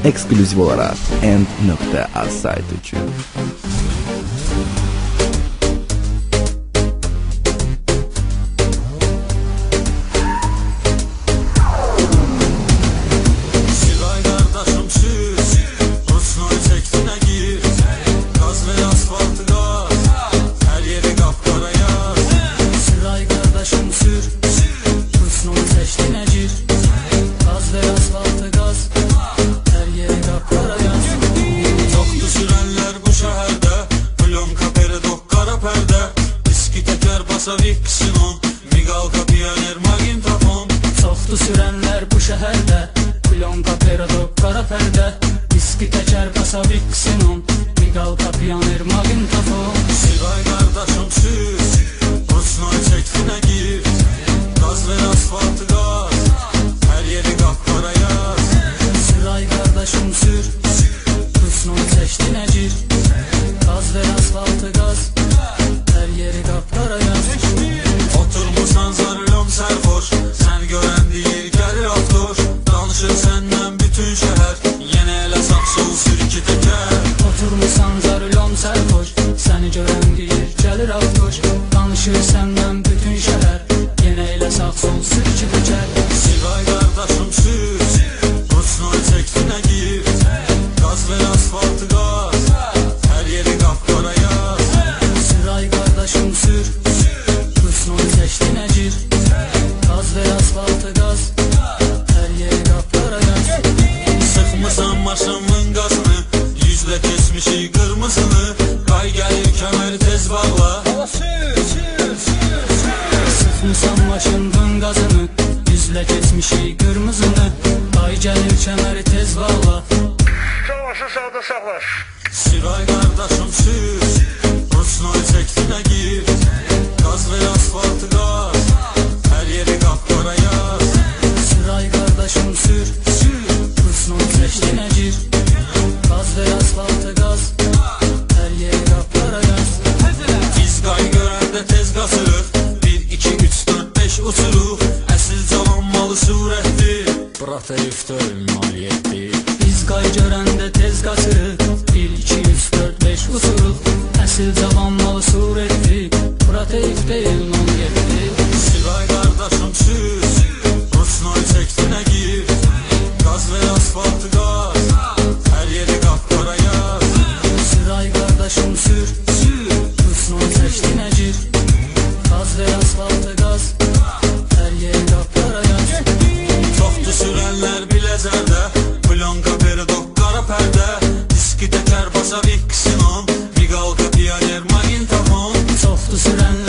ekskluziv olarak End.az saytı için. Viksin Migalka Pioner Magintafon. Çoxdu sürənlər bu şəhərdə, Plonka Perodok qara pərdə, Diski təkər basa Viksin Migalka Pioner Magintafon. Siray qardaşım sür, Rusnoy çəkfinə gir, Gaz ver asfaltı gaz, hər yeri qapqara yaz. Siray qardaşım sür, Rusnoy çəkfinə gir, Gaz ver asfaltı gaz, hər yeri qapqara yaz. Oturmusan zarılım sərxoş, sən görən deyir gəlir avtoş. Danışır səndən bütün şəhər, yenə elə sağ sol sürki təkər. Oturmusan zarılım sərxoş, səni görən deyir gəlir avtoş. Danışır səndən bütün şəhər, yenə elə sağ sol sürki təkər. Siray qardaşım sür, Rusnoy çəkfinə gir, Gaz ver asfaltı gaz, hər yeri qapqara yaz. Siray qardaşım sür, Rusnoy çəkfinə gir, Gaz ver asfaltı gaz, hər yeri qapqara yaz. Sıxmısan maşının qazını, yüzlə kesmişik qırmızını, Qay gəlir kəməri tez bağla. Sıxmısan maşının qazını, yüzlə kesmişik qırmızını, Qay gəlir kəməri tez bağla. Savaşı sağda saxlaş. Siray qardaşım sür, Rusnoy çəkfinə gir, Gaz ver asfaltı gaz, hər yeri qapqara yaz. Siray qardaşım sür, Rusnoy çəkfinə gir, Gaz ver asfaltı gaz, hər yeri qapqara yaz. Biz qay görəndə tez qasırıq, 1, 2, 3, 4, 5 uçuruq, Əsil cavan malı surətdir, Brateyev deyil maliyyətdir. Biz qay görəndə tez qaçırıq, 1, 2, 3, 4, 5 uçuruq, Əsil cavan malı surətdir, Brateyev deyil maliyyətdir. Siray qardaşım sür, Rusnoy çəkfinə gir, Gaz ver asfaltı gaz, hər yeri qapqara yaz. Siray qardaşım sür, Rusnoy çəkfinə gir, Gaz ver asfaltı gaz, hər yeri qapqara yaz. Çoxdu sürənlər Biləcərdə, Plonka Perodok qara pərdə, Diski təkər basa Viksin Migalka Pioner Magintafon. Çoxdu sürənlər